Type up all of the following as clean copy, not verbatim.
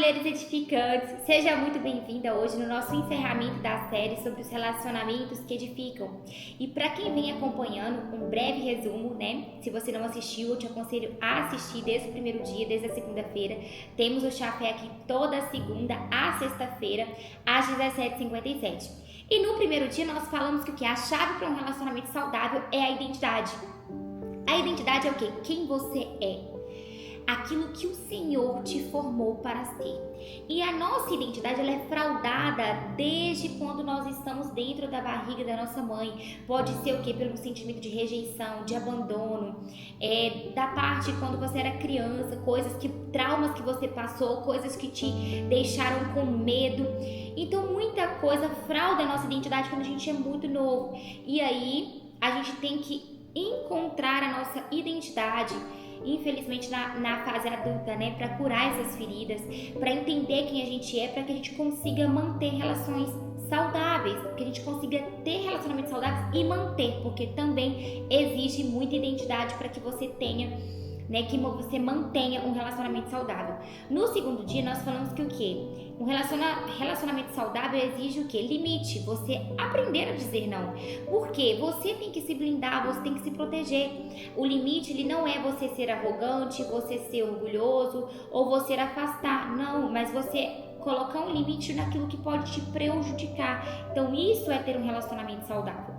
mulheres edificantes! Seja muito bem-vinda hoje no nosso encerramento da série sobre os relacionamentos que edificam. E para quem vem acompanhando, um breve resumo, né? Se você não assistiu, eu te aconselho a assistir desde o primeiro dia, desde a segunda-feira. Temos o Chafé aqui toda segunda a sexta-feira, às 17h57. E no primeiro dia nós falamos que a chave para um relacionamento saudável é a identidade. A identidade é o quê? Quem você é. Aquilo que o Senhor te formou para ser. E a nossa identidade ela é fraudada desde quando nós estamos dentro da barriga da nossa mãe. Pode ser o quê? Pelo sentimento de rejeição, de abandono, da parte quando você era criança, traumas que você passou, coisas que te deixaram com medo. Então muita coisa frauda a nossa identidade quando a gente é muito novo. E aí a gente tem que encontrar a nossa identidade, infelizmente na fase adulta, né, para curar essas feridas, para entender quem a gente é, para que a gente consiga manter relações saudáveis, que a gente consiga ter relacionamentos saudáveis e manter, porque também exige muita identidade para que você tenha, né, que você mantenha um relacionamento saudável. No segundo dia nós falamos que o quê? Um relacionamento saudável exige o quê? Limite, você aprender a dizer não. Porque você tem que se blindar, você tem que se proteger. O limite, ele não é você ser arrogante, você ser orgulhoso ou você afastar. Não, mas você colocar um limite naquilo que pode te prejudicar. Então isso é ter um relacionamento saudável.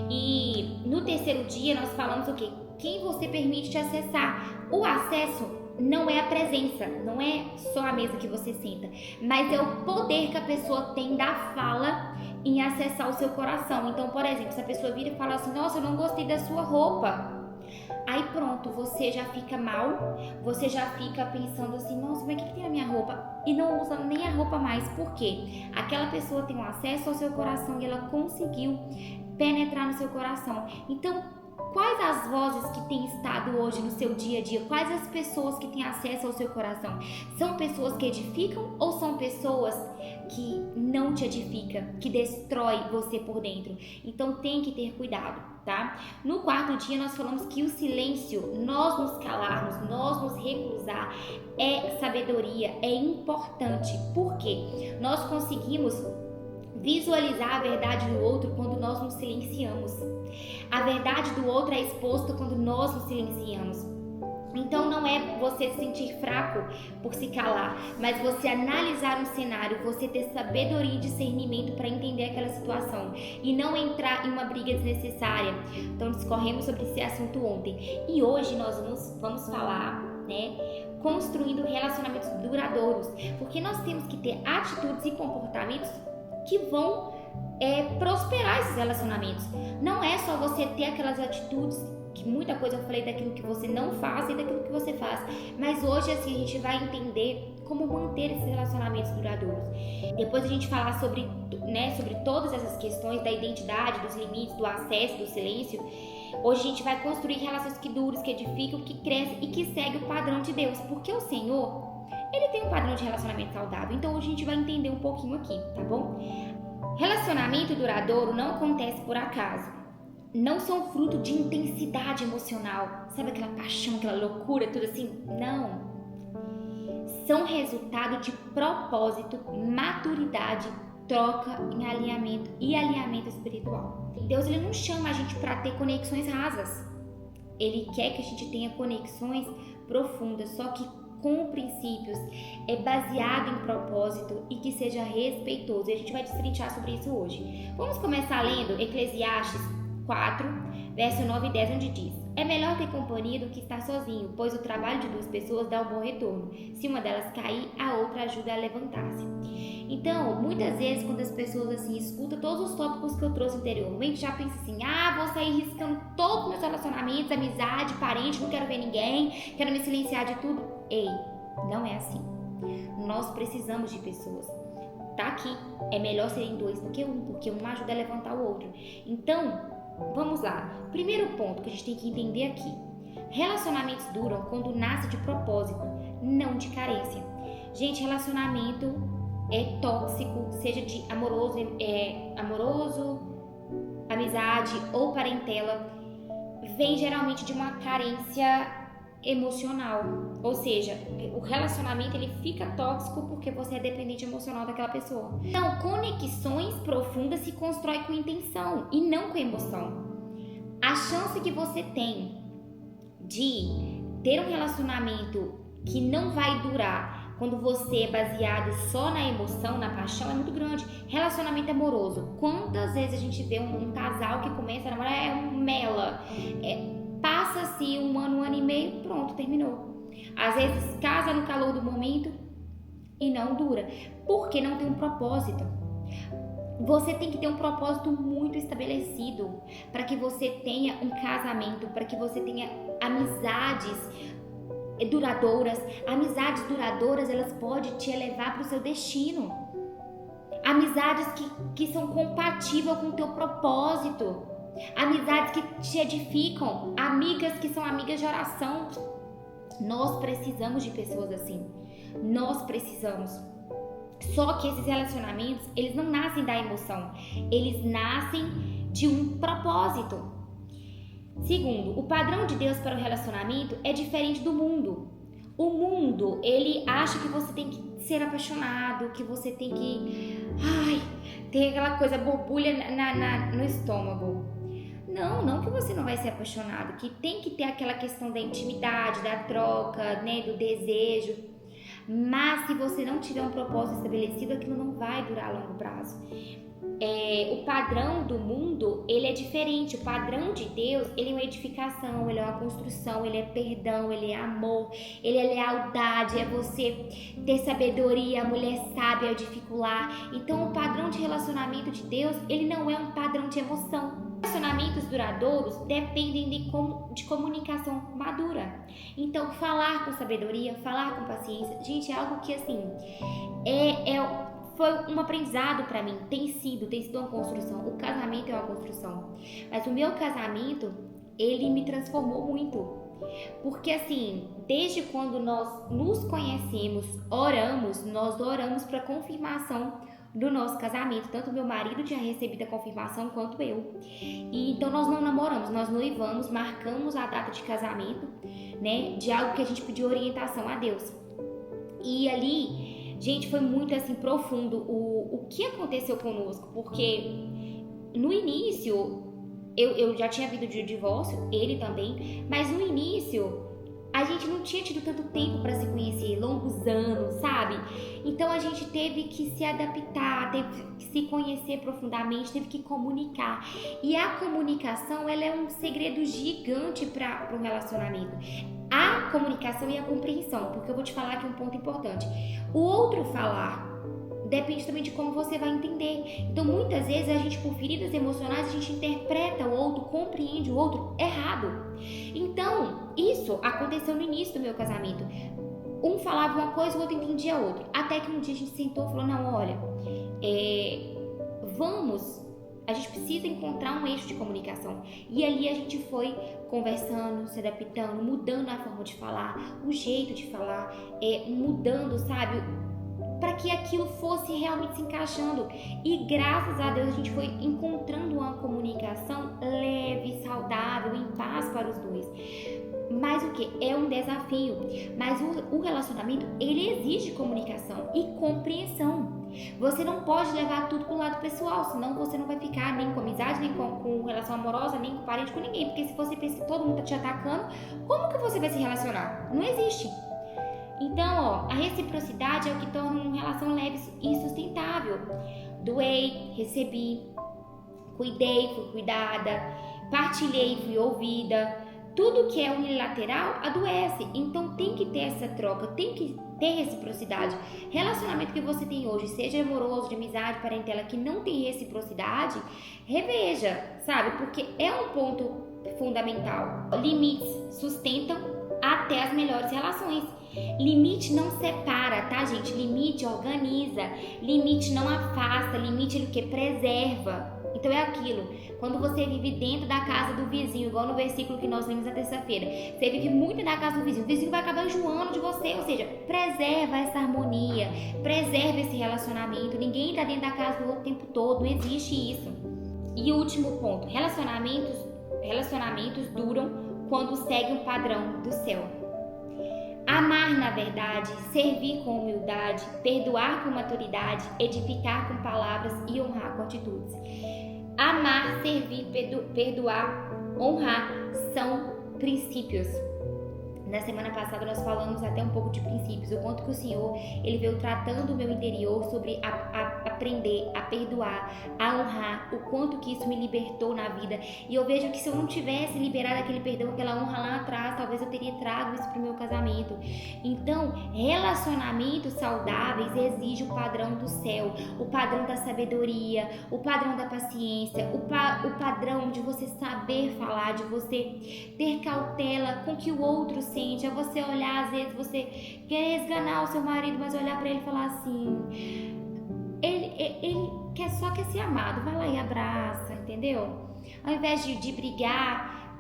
E no terceiro dia nós falamos o quê? Quem você permite te acessar. O acesso não é a presença, não é só a mesa que você senta, mas é o poder que a pessoa tem da fala em acessar o seu coração. Então, por exemplo, se a pessoa vira e fala assim, nossa, eu não gostei da sua roupa, aí pronto, você já fica mal, você já fica pensando assim, nossa, mas o que tem na minha roupa? E não usa nem a roupa mais. Por quê? Aquela pessoa tem um acesso ao seu coração e ela conseguiu penetrar no seu coração. Então, quais as vozes que têm estado hoje no seu dia a dia? Quais as pessoas que têm acesso ao seu coração? São pessoas que edificam ou são pessoas que não te edificam, que destrói você por dentro? Então tem que ter cuidado, tá? No quarto dia nós falamos que o silêncio, nós nos calarmos, nós nos reclusar, é sabedoria, é importante. Por quê? Nós conseguimos visualizar a verdade do outro quando nós nos silenciamos. A verdade do outro é exposta quando nós nos silenciamos. Então não é você se sentir fraco por se calar, mas você analisar um cenário, você ter sabedoria e discernimento para entender aquela situação e não entrar em uma briga desnecessária. Então discorremos sobre esse assunto ontem. E hoje nós vamos falar, né, construindo relacionamentos duradouros, porque nós temos que ter atitudes e comportamentos que vão prosperar esses relacionamentos. Não é só você ter aquelas atitudes, que muita coisa eu falei daquilo que você não faz e daquilo que você faz, mas hoje assim a gente vai entender como manter esses relacionamentos duradouros. Depois a gente falar sobre todas essas questões da identidade, dos limites, do acesso, do silêncio. Hoje a gente vai construir relações que duram, que edificam, que crescem e que seguem o padrão de Deus, porque o Senhor, Ele tem um padrão de relacionamento saudável. Então hoje a gente vai entender um pouquinho aqui, tá bom? Relacionamento duradouro não acontece por acaso. Não são fruto de intensidade emocional. Sabe aquela paixão, aquela loucura, tudo assim? Não. São resultado de propósito, maturidade, troca em alinhamento e alinhamento espiritual. Deus, Ele não chama a gente para ter conexões rasas. Ele quer que a gente tenha conexões profundas, só que com princípios, é baseado em propósito e que seja respeitoso. E a gente vai destrinchar sobre isso hoje. Vamos começar lendo Eclesiastes 4, verso 9 e 10, onde diz: é melhor ter companhia do que estar sozinho, pois o trabalho de duas pessoas dá um bom retorno. Se uma delas cair, a outra ajuda a levantar-se. Então, muitas vezes, quando as pessoas assim escutam todos os tópicos que eu trouxe anteriormente, já pensam assim, vou sair riscando todos os meus relacionamentos, amizade, parente, não quero ver ninguém, quero me silenciar de tudo. Ei, não é assim. Nós precisamos de pessoas. Tá aqui, é melhor serem dois do que um, porque um ajuda a levantar o outro. Então, vamos lá. Primeiro ponto que a gente tem que entender aqui. Relacionamentos duram quando nasce de propósito, não de carência. Gente, relacionamento é tóxico, seja de amoroso, amizade ou parentela, vem geralmente de uma carência emocional. Ou seja, o relacionamento ele fica tóxico porque você é dependente emocional daquela pessoa. Então, conexões profundas se constroem com intenção e não com emoção. A chance que você tem de ter um relacionamento que não vai durar quando você é baseado só na emoção, na paixão, é muito grande. Relacionamento amoroso. Quantas vezes a gente vê um casal que começa a namorar, é um mela, passa-se um ano e meio, pronto, terminou. Às vezes casa no calor do momento e não dura, porque não tem um propósito. Você tem que ter um propósito muito estabelecido para que você tenha um casamento, para que você tenha amizades duradouras. Amizades duradouras, elas podem te elevar para o seu destino. Amizades que são compatíveis com o teu propósito. Amizades que te edificam. Amigas que são amigas de oração. Nós precisamos de pessoas assim. Nós precisamos. Só que esses relacionamentos, eles não nascem da emoção. Eles nascem de um propósito. Segundo, o padrão de Deus para o relacionamento é diferente do mundo. O mundo, ele acha que você tem que ser apaixonado, que você tem que ter aquela coisa borbulha no estômago. Não que você não vai ser apaixonado, que tem que ter aquela questão da intimidade, da troca, né, do desejo. Mas se você não tiver um propósito estabelecido, aquilo não vai durar a longo prazo. O padrão do mundo, ele é diferente. O padrão de Deus, ele é uma edificação, ele é uma construção, ele é perdão, ele é amor, ele é lealdade, é você ter sabedoria, a mulher sábia edificar. Então o padrão de relacionamento de Deus, ele não é um padrão de emoção. Relacionamentos duradouros dependem de comunicação madura. Então falar com sabedoria, falar com paciência, gente, é algo que assim foi um aprendizado pra mim, tem sido uma construção. O casamento é uma construção, mas o meu casamento, ele me transformou muito, porque assim, desde quando nós nos conhecemos, nós oramos para confirmação do nosso casamento. Tanto meu marido tinha recebido a confirmação quanto eu. E então nós não namoramos, nós noivamos, marcamos a data de casamento, né, de algo que a gente pediu orientação a Deus. E ali, gente, foi muito assim profundo o que aconteceu conosco, porque no início eu já tinha vindo de divórcio, ele também, mas no início a gente não tinha tido tanto tempo para se conhecer, longos anos, sabe? Então a gente teve que se adaptar, teve que se conhecer profundamente, teve que comunicar. E a comunicação, ela é um segredo gigante para o relacionamento. A comunicação e a compreensão, porque eu vou te falar aqui um ponto importante. O outro falar depende também de como você vai entender. Então muitas vezes a gente, por feridas emocionais, a gente interpreta o outro, compreende o outro errado. Então isso aconteceu no início do meu casamento. Um falava uma coisa, o outro entendia outra. Até que um dia a gente sentou e falou, não, olha, a gente precisa encontrar um eixo de comunicação. E ali a gente foi conversando, se adaptando, mudando a forma de falar, o jeito de falar, mudando, sabe, para que aquilo fosse realmente se encaixando. E graças a Deus a gente foi encontrando uma comunicação leve, saudável, em paz para os dois. Mas o que? É um desafio. Mas o relacionamento, ele exige comunicação e compreensão. Você não pode levar tudo pro lado pessoal, senão você não vai ficar nem com amizade, nem com relação amorosa, nem com parente, com ninguém. Porque se você pensa que todo mundo tá te atacando, como que você vai se relacionar? Não existe. Então, a reciprocidade é o que torna uma relação leve e sustentável. Doei, recebi, cuidei, fui cuidada, partilhei, fui ouvida. Tudo que é unilateral adoece. Então tem que ter essa troca, tem que ter reciprocidade. Relacionamento que você tem hoje, seja amoroso, de amizade, parentela, que não tem reciprocidade, reveja, sabe? Porque é um ponto fundamental. Limites sustentam até as melhores relações. Limite não separa, tá, gente? Limite organiza, limite não afasta, limite ele que preserva. Então é aquilo, quando você vive dentro da casa do vizinho, igual no versículo que nós lemos na terça-feira, você vive muito na casa do vizinho, o vizinho vai acabar enjoando de você, ou seja, preserva essa harmonia, preserva esse relacionamento, ninguém tá dentro da casa do outro o tempo todo, não existe isso. E o último ponto, relacionamentos duram quando seguem o padrão do céu. Amar na verdade, servir com humildade, perdoar com maturidade, edificar com palavras e honrar com atitudes. Amar, servir, perdoar, honrar são princípios. Na semana passada nós falamos até um pouco de princípios, o quanto que o Senhor ele veio tratando o meu interior sobre aprender a perdoar, a honrar, o quanto que isso me libertou na vida. E eu vejo que se eu não tivesse liberado aquele perdão, aquela honra lá atrás, talvez eu teria trago isso para o meu casamento. Então, relacionamentos saudáveis exigem o padrão do céu, o padrão da sabedoria, o padrão da paciência, o padrão de você saber falar, de você ter cautela com que o outro sente. É você olhar, às vezes você quer esganar o seu marido, mas olhar para ele e falar assim: ele só quer ser amado, vai lá e abraça, entendeu? Ao invés de brigar,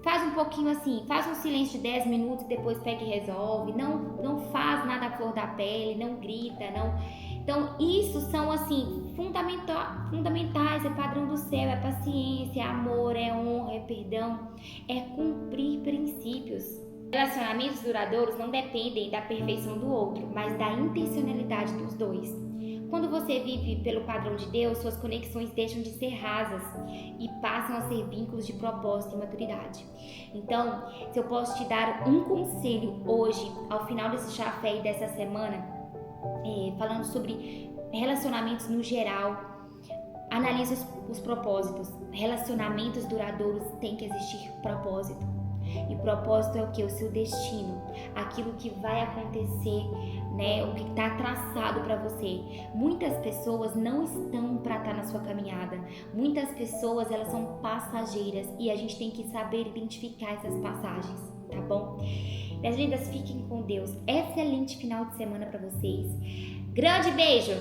faz um pouquinho assim, faz um silêncio de 10 minutos e depois pega e resolve. Não faz nada à flor da pele, não grita, não. Então, isso são assim fundamentais, é padrão do céu, é paciência, é amor, é honra, é perdão, é cumprir princípios. Relacionamentos duradouros não dependem da perfeição do outro, mas da intencionalidade dos dois. Quando você vive pelo padrão de Deus, suas conexões deixam de ser rasas e passam a ser vínculos de propósito e maturidade. Então, se eu posso te dar um conselho hoje, ao final desse café e dessa semana, falando sobre relacionamentos no geral, analise os propósitos. Relacionamentos duradouros tem que existir propósito. E propósito é o que? O seu destino, aquilo que vai acontecer, né? O que está traçado para você. Muitas pessoas não estão para estar na sua caminhada. Muitas pessoas, elas são passageiras e a gente tem que saber identificar essas passagens, tá bom? Minhas lindas, fiquem com Deus. Excelente final de semana para vocês. Grande beijo!